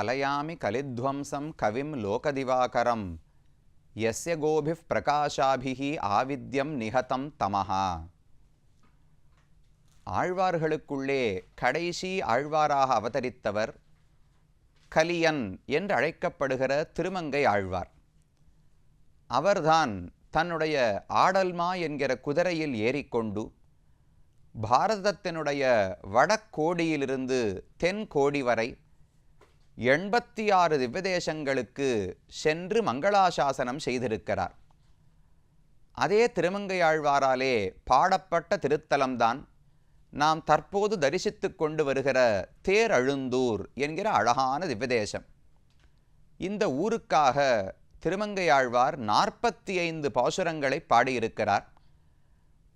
கலயாமி கலித்வம்சம் கவிம் லோகதிவாகரம் யஸ்ய கோபிஃப் பிரகாஷாபிஹி ஆவித்யம் நிஹதம் தமஹா. ஆழ்வார்களுக்குள்ளே கடைசி ஆழ்வாராக அவதரித்தவர் கலியன் என்று அழைக்கப்படுகிற திருமங்கை ஆழ்வார். அவர்தான் தன்னுடைய ஆடல்மா என்கிற குதிரையில் ஏறிக்கொண்டு பாரதத்தினுடைய வடக்கோடியிலிருந்து தென்கோடி வரை 86 திவ்யதேசங்களுக்கு சென்று மங்களாசாசனம் செய்திருக்கிறார். அதே திருமங்கையாழ்வாராலே பாடப்பட்ட திருத்தலம்தான் நாம் தற்போது தரிசித்து கொண்டு வருகிற தேரழுந்தூர் என்கிற அழகான திவ்யதேசம். இந்த ஊருக்காக திருமங்கையாழ்வார் 45 பாசுரங்களை பாடியிருக்கிறார்.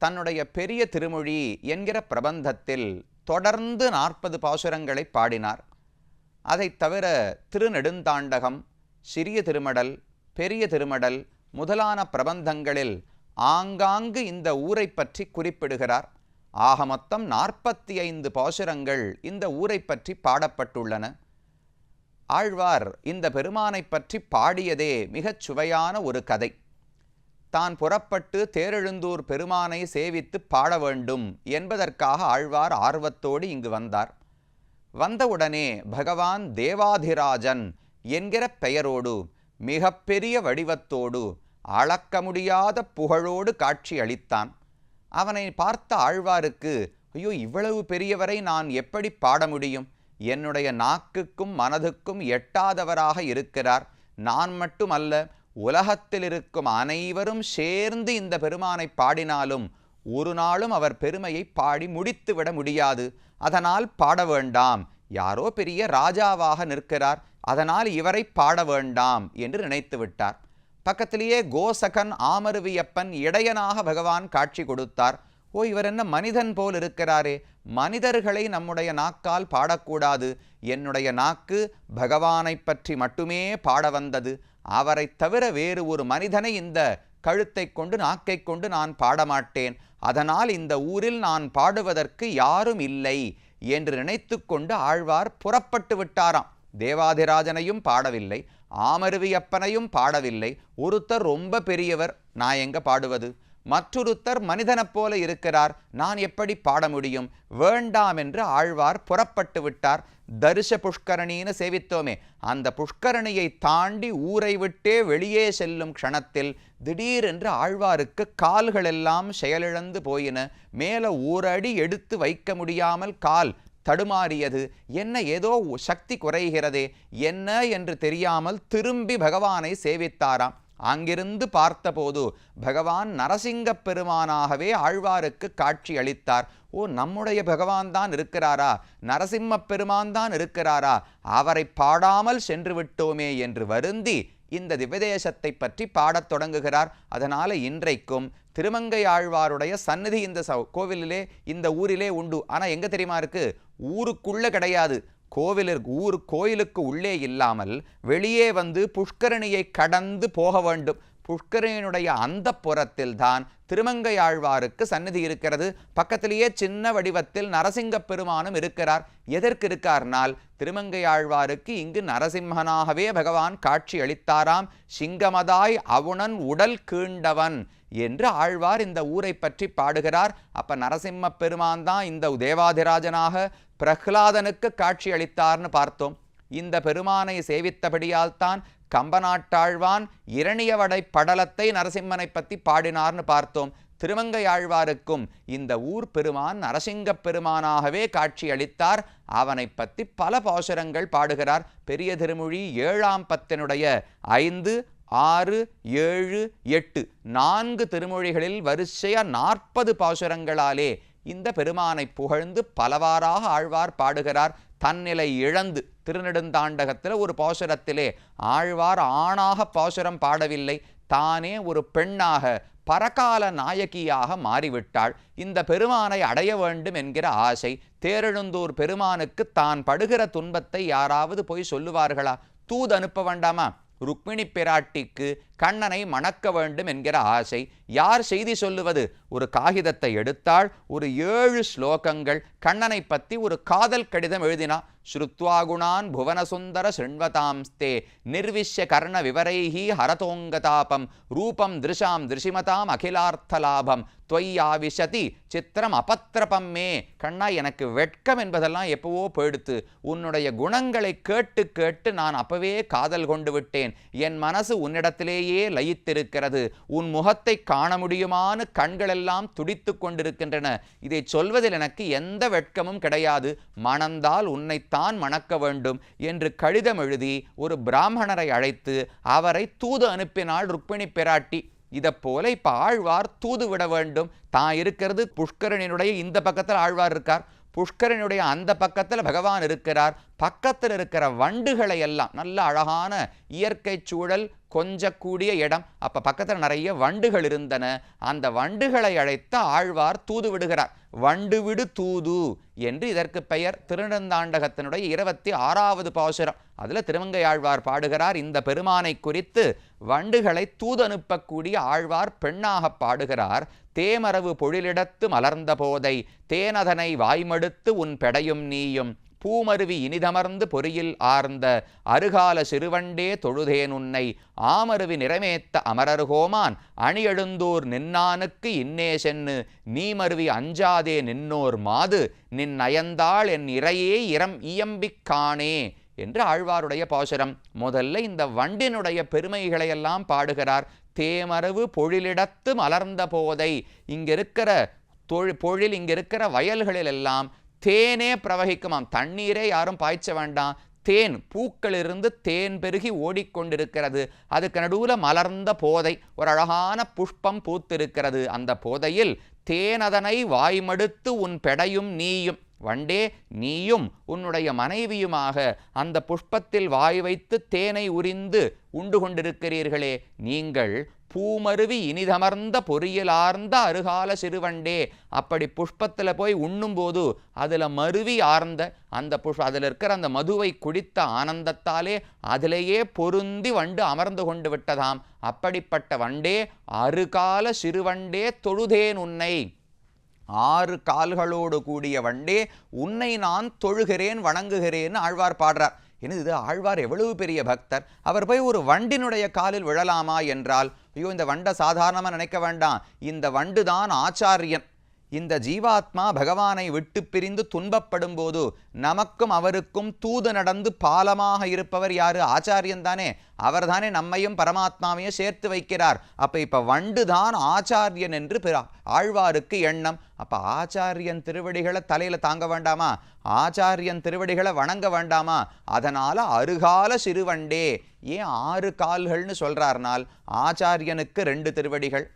தன்னுடைய பெரிய திருமொழி என்கிற பிரபந்தத்தில் தொடர்ந்து 40 பாசுரங்களை பாடினார். அதைத் தவிர திருநெடுந்தாண்டகம், சிறிய திருமடல், பெரிய திருமடல் முதலான பிரபந்தங்களில் ஆங்காங்கு இந்த ஊரை பற்றி குறிப்பிடுகிறார். ஆக மொத்தம் 45 பாசுரங்கள் இந்த ஊரை பற்றி பாடப்பட்டுள்ளன. ஆழ்வார் இந்த பெருமானை பற்றி பாடியதே மிகச் சுவையான ஒரு கதை. தான் புறப்பட்டு தேரெழுந்தூர் பெருமானை சேவித்து பாட வேண்டும் என்பதற்காக ஆழ்வார் ஆர்வத்தோடு இங்கு வந்தார். வந்தவுடனே பகவான் தேவாதிராஜன் என்கிற பெயரோடு மிகப்பெரிய வடிவத்தோடு அளக்க முடியாத புகழோடு காட்சி அளித்தான். அவனை பார்த்த ஆழ்வாருக்கு, ஐயோ, இவ்வளவு பெரியவரை நான் எப்படி பாட முடியும்? என்னுடைய நாக்குக்கும் மனதுக்கும் எட்டாதவராக இருக்கிறார். நான் மட்டுமல்ல, உலகத்தில் இருக்கும் அனைவரும் சேர்ந்து இந்த பெருமானை பாடினாலும் ஒரு நாளும் அவர் பெருமையை பாடி முடித்துவிட முடியாது. அதனால் பாட வேண்டாம். யாரோ பெரிய ராஜாவாக நிற்கிறார், அதனால் இவரை பாட வேண்டாம் என்று நினைத்து விட்டார். பக்கத்திலேயே கோசகன் ஆமருவியப்பன் இடையனாக பகவான் காட்சி கொடுத்தார். ஓ, இவர் என்ன மனிதன் போல் இருக்கிறாரே, மனிதர்களை நம்முடைய நாக்கால் பாடக்கூடாது. என்னுடைய நாக்கு பகவானை பற்றி மட்டுமே பாட வந்தது. அவரை தவிர வேறு ஒரு மனிதனை இந்த கழுத்தை கொண்டு நாக்கை கொண்டு நான் பாடமாட்டேன். அதனால் இந்த ஊரில் நான் பாடுவதற்கு யாரும் இல்லை என்று நினைத்து கொண்டு ஆழ்வார் புறப்பட்டு விட்டாராம். தேவாதிராஜனையும் பாடவில்லை, ஆமருவியப்பனையும் பாடவில்லை. ஒருத்தர் ரொம்ப பெரியவர், நான் எங்க பாடுவது? மற்றொருத்தர் மனிதனைப் போல இருக்கிறார், நான் எப்படி பாட முடியும்? வேண்டாம் என்று ஆழ்வார் புறப்பட்டு விட்டார். தரிச புஷ்கரணின்னு சேவித்தோமே, அந்த புஷ்கரணியை தாண்டி ஊரை விட்டே வெளியே செல்லும் க்ஷணத்தில் திடீரென்று ஆழ்வாருக்கு கால்களெல்லாம் செயலிழந்து போயின. மேலே ஓரடி எடுத்து வைக்க முடியாமல் கால் தடுமாறியது. என்ன, ஏதோ சக்தி குறைகிறதே, என்ன என்று தெரியாமல் திரும்பி பகவானை சேவித்தாராம். அங்கிருந்து பார்த்தபோது பகவான் நரசிங்கப் பெருமானாகவே ஆழ்வாருக்கு காட்சி அளித்தார். ஓ, நம்முடைய பகவான் தான் இருக்கிறாரா, நரசிம்மப் பெருமான் தான் இருக்கிறாரா, அவரை பாடாமல் சென்று விட்டோமே என்று வருந்தி இந்த திவ்யதேசத்தை பற்றி பாடத் தொடங்குகிறார். அதனால இன்றைக்கும் திருமங்கை ஆழ்வாருடைய சந்நிதி இந்த கோவிலிலே, இந்த ஊரிலே உண்டு. ஆனால் எங்கே தெரியுமா இருக்கு? ஊருக்குள்ளே கிடையாது. கோயிலுக்கு உள்ளே இல்லாமல் வெளியே வந்து புஷ்கரணியை கடந்து போக வேண்டும். புஷ்கரணியினுடைய அந்த புறத்தில் தான் திருமங்கை ஆழ்வாருக்கு சந்நிதி இருக்கிறது. பக்கத்திலேயே சின்ன வடிவத்தில் நரசிங்கப் பெருமானும் இருக்கிறார். எதற்கு இருக்கார்னால், திருமங்கை ஆழ்வாருக்கு இங்கு நரசிம்மனாகவே பகவான் காட்சி அளித்தாராம். சிங்கமதாய் அவுணன் உடல் கீண்டவன் என்று ஆழ்வார் இந்த ஊரை பற்றி பாடுகிறார். அப்ப நரசிம்ம பெருமான் தான் இந்த தேவாதிராஜனாக பிரஹ்லாதனுக்கு காட்சி அளித்தார்னு பார்த்தோம். இந்த பெருமானை சேவித்தபடியால் தான் கம்பநாட்டாழ்வான் இரணியவடை படலத்தை நரசிம்மனை பற்றி பாடினார்னு பார்த்தோம். திருமங்கை ஆழ்வாருக்கும் இந்த ஊர் பெருமான் நரசிங்கப் பெருமானாகவே காட்சி அளித்தார். அவனை பற்றி பல பாசுரங்கள் பாடுகிறார். பெரிய திருமொழி 7ஆம் பத்தினுடைய 5, 6, 7, 8 4 திருமொழிகளில் வரிசையா 40 பாசுரங்களாலே இந்த பெருமானை புகழ்ந்து பலவாறாக ஆழ்வார் பாடுகிறார். தன்னிலை இழந்து திருநெடுந்தாண்டகத்தில் ஒரு பாசுரத்திலே ஆழ்வார் ஆணாக பாசுரம் பாடவில்லை, தானே ஒரு பெண்ணாக பரகால நாயகியாக மாறிவிட்டாள். இந்த பெருமானை அடைய வேண்டும் என்கிற ஆசை. தேரெழுந்தூர் பெருமானுக்கு தான் படுகிற துன்பத்தை யாராவது போய் சொல்லுவார்களா? தூது அனுப்ப வேண்டாமா? ருக்மிணி பிராட்டிக்கு கண்ணனை மணக்க வேண்டும் என்கிற ஆசை. யார் செய்தி சொல்லுவது? ஒரு காகிதத்தை எடுத்தாள், ஒரு 7 ஸ்லோகங்கள் கண்ணனை பற்றி ஒரு காதல் கடிதம் எழுதினா. ஸ்ருத்வா குணான் புவனசுந்தர ஸ்ருண்வதாம்ஸ்தே நிர்விஷ்ய கர்ண விவரைஹி ஹரதோங்கதாபம் ரூபம் திருஷாம் திருஷிமதாம் அகிலார்த்தலாபம் தொய்யாவிஷதி சித்திரம் அபத்திரபம் மே. கண்ணா, எனக்கு வெட்கம் என்பதெல்லாம் எப்பவோ போயிடுத்து. உன்னுடைய குணங்களை கேட்டு கேட்டு நான் அப்பவே காதல் கொண்டு விட்டேன். என் மனசு உன்னிடத்திலேயே லயித்திருக்கிறது. உன் முகத்தை காண முடியுமான்னு கண்களெல்லாம் துடித்து கொண்டிருக்கின்றன. இதை சொல்வதில் எனக்கு எந்த வெட்கமும் கிடையாது. மணந்தால் உன்னைத்தான் மணக்க வேண்டும் என்று கடிதம் எழுதி ஒரு பிராமணரை அழைத்து அவரை தூது அனுப்பினாள் ருக்மிணி பிராட்டி. இதை போல இப்ப ஆழ்வார் தூது விட வேண்டும். தான் இருக்கிறது புஷ்கரனினுடைய இந்த பக்கத்தில் ஆழ்வார் இருக்கார், புஷ்கரனுடைய அந்த பக்கத்தில் பகவான் இருக்கிறார். பக்கத்தில் இருக்கிற வண்டுகளை எல்லாம், நல்ல அழகான இயற்கை சூழல், கொஞ்சம் கூடிய இடம். அப்ப பக்கத்தில் நிறைய வண்டுகள் இருந்தன. அந்த வண்டுகளை அழைத்து ஆழ்வார் தூது விடுகிறார். வண்டு விடு தூது என்று இதற்கு பெயர். திருநெடுந்தாண்டகத்தினுடைய 26வது பாசுரம். அதுல திருமங்கை ஆழ்வார் பாடுகிறார். இந்த பெருமானை குறித்து வண்டுகளை தூது அனுப்பக்கூடிய ஆழ்வார் பெண்ணாக பாடுகிறார். தேமரவு பொழிலிடத்து மலர்ந்த போதை தேனதனை வாய்மடுத்து உன் பெடையும் நீயும் பூமருவி இனிதமர்ந்து பொறியில் ஆர்ந்த அருகால சிறுவண்டே தொழுதேன் உன்னை ஆமருவி நிறமேத்த அமரர்கோமான் அணியெழுந்தூர் நின்னானுக்கு இன்னே சென்னு நீமருவி அஞ்சாதே நின்னோர் மாது நின் நயந்தாள் என் இறையே இயம்பிக் காணே என்று ஆழ்வாருடைய பாசுரம். முதல்ல இந்த வண்டினுடைய பெருமைகளையெல்லாம் பாடுகிறார். தேமரவு பொழிலிடத்து மலர்ந்த போதை, இங்கிருக்கிற பொழில், இங்கிருக்கிற வயல்களில் எல்லாம் தேனே பிரவகிக்குமாம். தண்ணீரே யாரும் பாய்ச்ச வேண்டாம். தேன், பூக்களிலிருந்து தேன் பெருகி ஓடிக்கொண்டிருக்கிறது. அதுக்கு நடுவில் மலர்ந்த போதை, ஒரு அழகான புஷ்பம் பூத்திருக்கிறது. அந்த போதையில் தேனதனை வாய்மடுத்து உன் பெடையும் நீயும், வண்டே நீயும் உன்னுடைய மனைவியுமாக அந்த புஷ்பத்தில் வாய் வைத்து தேனை உரிந்து உண்டு கொண்டிருக்கிறீர்களே, நீங்கள் பூமருவி இனிதமர்ந்த பொறியிலார்ந்த அருகால சிறுவண்டே. அப்படி புஷ்பத்தில் போய் உண்ணும்போது அதில் மருவி ஆர்ந்த அந்த அதில் இருக்கிற அந்த மதுவை குடித்த ஆனந்தத்தாலே அதிலேயே பொருந்தி வண்டு அமர்ந்து கொண்டு விட்டதாம். அப்படிப்பட்ட வண்டே, அருகால சிறுவண்டே தொழுதேன் உன்னை, 6 கால்களோடு கூடிய வண்டே உன்னை நான் தொழுகிறேன் வணங்குகிறேன்னு ஆழ்வார் பாடுறார். இது ஆழ்வார் எவ்வளவு பெரிய பக்தர். அவர் போய் ஒரு வண்டினுடைய காலில் விழலாமா என்றால், ஐயோ இந்த வண்டை சாதாரணமாக நினைக்க வேண்டாம். இந்த வண்டு தான் ஆச்சாரியன். இந்த ஜீவாத்மா பகவானை விட்டு பிரிந்து துன்பப்படும் போது நமக்கும் அவருக்கும் தூது நடந்து பாலமாக இருப்பவர் யாரு? ஆச்சாரியன் தானே. அவர் தானே நம்மையும் பரமாத்மாவையும் சேர்த்து வைக்கிறார். அப்ப இப்ப வண்டு தான் ஆச்சாரியன் என்று ஆழ்வாருக்கு எண்ணம். அப்ப ஆச்சாரியன் திருவடிகளை தலையில தாங்க வேண்டாமா? ஆச்சாரியன் திருவடிகளை வணங்க வேண்டாமா? அதனால அருகால சிறுவண்டே. ஏன் 6 கால்கள்னு சொல்றார்னால், ஆச்சாரியனுக்கு 2 திருவடிகள்,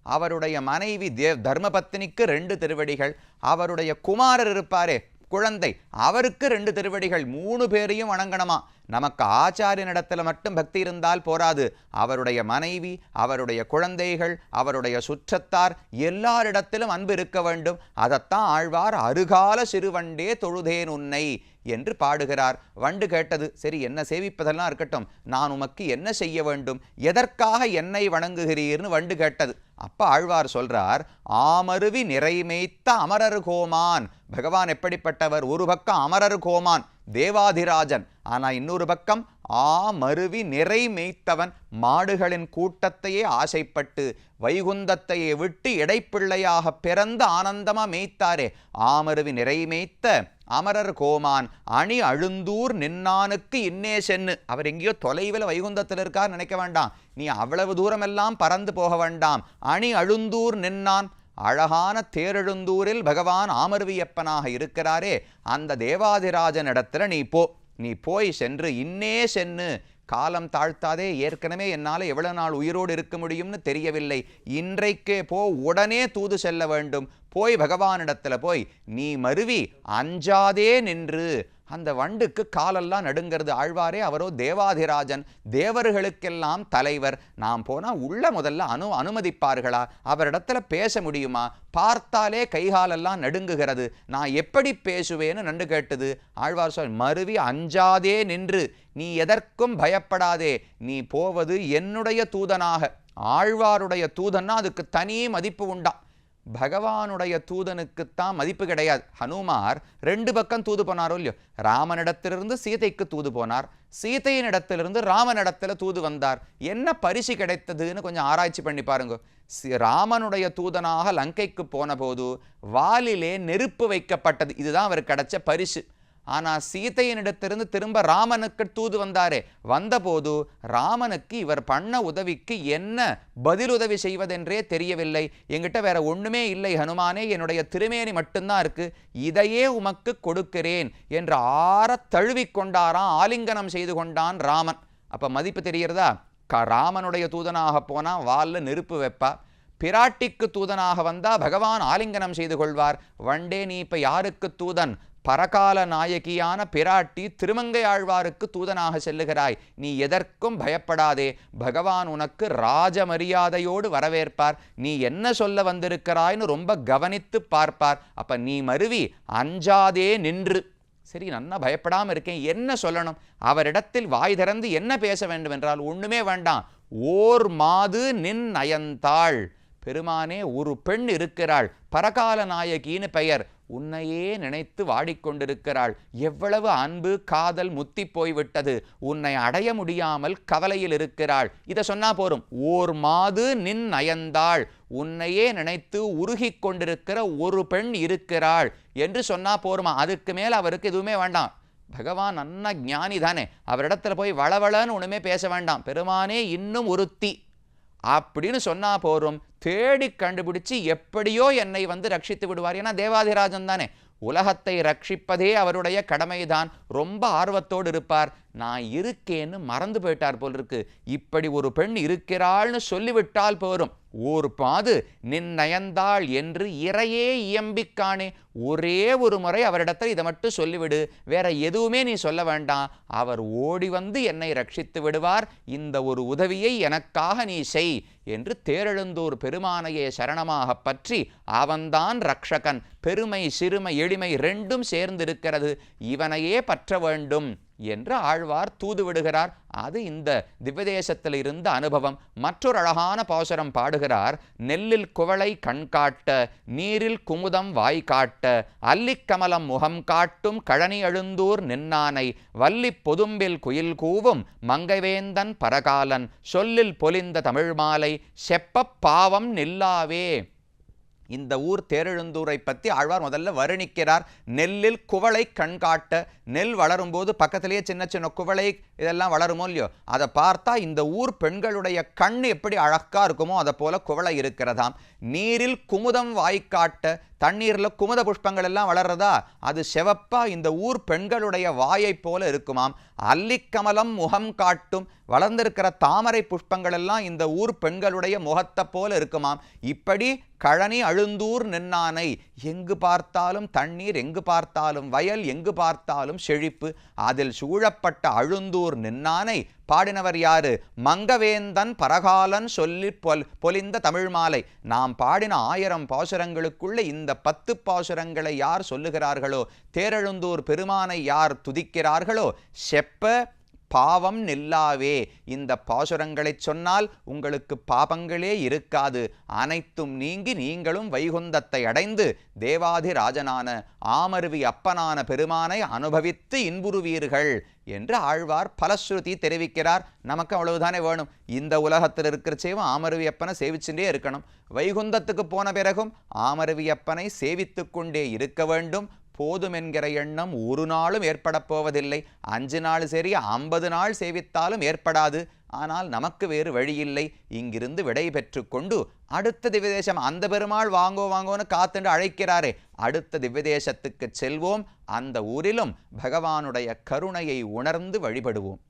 அவருடைய மனைவி தர்மபத்தினிக்கு 2 திருவடிகள், அவருடைய குமாரர் இருப்பாரே குழந்தை, அவருக்கு 2 திருவடிகள், 3 பேரையும் வணங்கணுமா? நமக்கு ஆச்சாரியனிடத்தில் மட்டும் பக்தி இருந்தால் போராது. அவருடைய மனைவி, அவருடைய குழந்தைகள், அவருடைய சுற்றத்தார் எல்லாரிடத்திலும் அன்பு இருக்க வேண்டும். அதைத்தான் ஆழ்வார் அருகால சிறுவண்டே தொழுதேன் உன்னை என்று பாடுகிறார். வண்டு கேட்டது, சரி என்ன சேவிப்பதெல்லாம் இருக்கட்டும், நான் உமக்கு என்ன செய்ய வேண்டும், எதற்காக என்னை வணங்குகிறீர்னு வண்டு கேட்டது. அப்ப ஆழ்வார் சொல்றார், ஆமருவி நிறைமேய்த்த அமரர் கோமான். பகவான் எப்படிப்பட்டவர்? ஒரு பக்கம் அமரர் கோமான் தேவாதிராஜன், ஆனா இன்னொரு பக்கம் ஆமருவி நிறை மேய்த்தவன், மாடுகளின் கூட்டத்தையே ஆசைப்பட்டு வைகுந்தத்தையே விட்டு இடைப்பிள்ளையாக பிறந்த ஆனந்தமா மேய்த்தாரே, ஆமருவி நிறை மேய்த்த அமரர் கோமான் அணி அழுந்தூர் நின்னானுக்கு இன்னே சென்னு. அவர் எங்கேயோ தொலைவில் வைகுந்தத்தில் இருக்கார் நினைக்க வேண்டாம். நீ அவ்வளவு தூரமெல்லாம் பறந்து போக வேண்டாம். அணி அழுந்தூர் நின்னான், அழகான தேரெழுந்தூரில் பகவான் ஆமருவியப்பனாக இருக்கிறாரே, அந்த தேவாதிராஜன் இடத்துல நீ போய் சென்று இன்னே சென்னு, காலம் தாழ்த்தாதே, ஏற்கனவே என்னால் எவ்வளவு நாள் உயிரோடு இருக்க முடியும்னு தெரியவில்லை, இன்றைக்கே போ, உடனே தூது செல்ல வேண்டும், போய் பகவானிடத்துல போய் நீ மருவி அஞ்சாதே நின்று. அந்த வண்டுக்கு காலெல்லாம் நடுங்கிறது. ஆழ்வாரே அவரோ தேவாதிராஜன், தேவர்களுக்கெல்லாம் தலைவர். நாம் போனால் உள்ள முதல்ல அனுமதிப்பார்களா? அவரிடத்துல பேச முடியுமா? பார்த்தாலே கைகாலெல்லாம் நடுங்குகிறது, நான் எப்படி பேசுவேன்னு நண்டு கேட்டது. ஆழ்வார் சொல், மருவி அஞ்சாதே நின்று, நீ எதற்கும் பயப்படாதே, நீ போவது என்னுடைய தூதனாக. ஆழ்வாருடைய தூதன்னா அதுக்கு தனி மதிப்பு உண்டாம். பகவானுடைய தூதனுக்குத்தான் மதிப்பு கிடையாது. ஹனுமார் 2 பக்கம் தூது போனாரோ இல்லையோ, ராமனிடத்திலிருந்து சீதைக்கு தூது போனார், சீதையின் இடத்திலிருந்து ராமனிடத்துல தூது வந்தார். என்ன பரிசு கிடைத்ததுன்னு கொஞ்சம் ஆராய்ச்சி பண்ணி பாருங்க. ராமனுடைய தூதனாக லங்கைக்கு போன போது வாலிலே நெருப்பு வைக்கப்பட்டது, இதுதான் அவர் கிடைச்ச பரிசு. ஆனால் சீதையனிடத்திலிருந்து திரும்ப ராமனுக்கு தூது வந்தாரே, வந்தபோது ராமனுக்கு இவர் பண்ண உதவிக்கு என்ன பதிலுதவி செய்வதென்றே தெரியவில்லை. என்கிட்ட வேற ஒண்ணுமே இல்லை ஹனுமானே, என்னுடைய திருமேனி மட்டும்தான் இருக்கு, இதையே உமக்கு கொடுக்கிறேன் என்று ஆற தழுவிக்கொண்டாராம், ஆலிங்கனம் செய்து கொண்டான் ராமன். அப்ப மதிப்பு தெரிகிறதா? ராமனுடைய தூதனாக போனா வால்ல நெருப்பு வைப்பா, பிராட்டிக்கு தூதனாக வந்தா பகவான் ஆலிங்கனம் செய்து கொள்வார். வண்டே நீ இப்ப யாருக்கு தூதன்? பரகால நாயகியான பிராட்டி திருமங்கை ஆழ்வாருக்கு தூதனாக செல்லுகிறாய். நீ எதற்கும் பயப்படாதே, பகவான் உனக்கு ராஜ மரியாதையோடு வரவேற்பார். நீ என்ன சொல்ல வந்திருக்கிறாய்னு ரொம்ப கவனித்து பார்ப்பார். அப்ப நீ மருவி அஞ்சாதே நின்று, சரி நன்னா பயப்படாம இருக்கேன், என்ன சொல்லணும்? அவரிடத்தில் வாய் திறந்து என்ன பேச வேண்டும் என்றால் ஒண்ணுமே வேண்டாம். ஓர் மாது நின் நயந்தாள், பெருமானே ஒரு பெண் இருக்கிறாள், பரகால நாயகின்னு பெயர், உன்னையே நினைத்து வாடிக்கொண்டிருக்கிறாள். எவ்வளவு அன்பு காதல் முத்தி போய்விட்டது, உன்னை அடைய முடியாமல் கவலையில் இருக்கிறாள். இதை சொன்னா போரும். ஓர் மாது நின் நயந்தாள், உன்னையே நினைத்து உருகி கொண்டிருக்கிற ஒரு பெண் இருக்கிறாள் என்று சொன்னா போருமா. அதுக்கு மேல அவருக்கு எதுவுமே வேண்டாம். பகவான் நன்ன ஞானி தானே, அவரிடத்துல போய் வளவளன்னு ஒண்ணுமே பேச வேண்டாம். பெருமானே இன்னும் ஒருத்தி அப்படின்னு சொன்னா போரும். தேடி கண்டுபிடிச்சு எப்படியோ என்னை வந்து ரட்சித்து விடுவார். ஏன்னா தேவாதிராஜன் தானே, உலகத்தை ரட்சிப்பதே அவருடைய கடமைதான். ரொம்ப ஆர்வத்தோடு இருப்பார். நான் இருக்கேன்னு மறந்து போயிட்டார் போல் இருக்கு. இப்படி ஒரு பெண் இருக்கிறாள்னு சொல்லிவிட்டால் போரும். ஒரு பாது நின் நயந்தாள் என்று இறையே இயம்பிக்கானே, ஒரே ஒரு முறை அவரிடத்தில் இதை மட்டும் சொல்லிவிடு, வேற எதுவுமே நீ சொல்ல வேண்டாம், அவர் ஓடி வந்து என்னை ரட்சித்து விடுவார். இந்த ஒரு உதவியை எனக்காக நீ செய் என்று தேரெழுந்தூர் பெருமானையே சரணமாக பற்றி, அவன்தான் ரக்ஷகன், பெருமை சிறுமை எளிமை ரெண்டும் சேர்ந்திருக்கிறது, இவனையே பற்ற வேண்டும் என்று ஆழ்வார் தூது விடுகிறார். அது இந்த திவ்யதேசத்தில் இருந்த அனுபவம். மற்றொரு அழகான பாசுரம் பாடுகிறார். நெல்லில் குவளை கண் காட்ட, நீரில் குமுதம் வாய் காட்ட, அல்லிக்கமலம் முகம் காட்டும் கழனி எழுந்தூர் நின்னானை, வள்ளி பொதும்பில் குயில் கூவும் மங்கைவேந்தன் பரகாலன், சொல்லில் பொலிந்த தமிழ் மாலை, செப்பப் பாவம் நில்லாவே. இந்த ஊர் தேரெழுந்தூரை பற்றி ஆழ்வார் முதல்ல வர்ணிக்கிறார். நெல்லில் குவளை கண் காட்ட, நெல் வளரும்போது பக்கத்திலேயே சின்ன சின்ன குவளை இதெல்லாம் வளருமோ இல்லையோ, அதை பார்த்தா இந்த ஊர் பெண்களுடைய கண் எப்படி அழகா இருக்குமோ அதை போல குவளை இருக்கிறதாம். நீரில் குமுதம் வாய்க்காட்ட, தண்ணீரில் குமுத புஷ்பங்கள் எல்லாம் வளர்றதா, அது செவப்பா இந்த ஊர் பெண்களுடைய வாயை போல இருக்குமாம். அல்லிக்கமலம் முகம் காட்டும், வளர்ந்திருக்கிற தாமரை புஷ்பங்கள் எல்லாம் இந்த ஊர் பெண்களுடைய முகத்தை போல இருக்குமாம். இப்படி கழனி அழுந்தூர் நின்னானை, எங்கு பார்த்தாலும் தண்ணீர், எங்கு பார்த்தாலும் வயல், எங்கு பார்த்தாலும் செழிப்பு, அதில் சூழப்பட்ட அழுந்தூர் நின்னானை பாடினவர் யாரு? மங்கவேந்தன் பரகாலன் சொல்லி பொலிந்த தமிழ் மாலை. நாம் பாடின 1000 பாசுரங்களுக்குள்ள இந்த 10 பாசுரங்களை யார் சொல்லுகிறார்களோ, தேரெழுந்தூர் பெருமானை யார் துதிக்கிறார்களோ, செப்ப பாவம் நில்லாவே. இந்த பாசுரங்களை சொன்னால் உங்களுக்கு பாபங்களே இருக்காது, அனைத்தும் நீங்கி நீங்களும் வைகுந்தத்தை அடைந்து தேவாதிராஜனான ஆமருவி அப்பனான பெருமானை அனுபவித்து இன்புறுவீர்கள் என்று ஆழ்வார் பலஸ்ருதி தெரிவிக்கிறார். நமக்கு அவ்வளவுதானே வேணும். இந்த உலகத்தில் இருக்கிற சேவம் ஆமருவி அப்பனை சேவிச்சுட்டே இருக்கணும். வைகுந்தத்துக்கு போன பிறகும் ஆமருவி அப்பனை சேவித்து கொண்டே இருக்க வேண்டும். போதும் என்கிற எண்ணம் ஒரு நாளும் ஏற்பட போவதில்லை. 5 நாள் சரி, 50 நாள் சேவித்தாலும் ஏற்படாது. ஆனால் நமக்கு வேறு வழியில்லை. இங்கிருந்து விடை பெற்று கொண்டு அடுத்த திவ்யதேசம், அந்த பெருமாள் வாங்கோ வாங்கோன்னு காத்துண்டு அழைக்கிறாரே, அடுத்த திவ்யதேசத்துக்கு செல்வோம். அந்த ஊரிலும் பகவானுடைய கருணையை உணர்ந்து வழிபடுவோம்.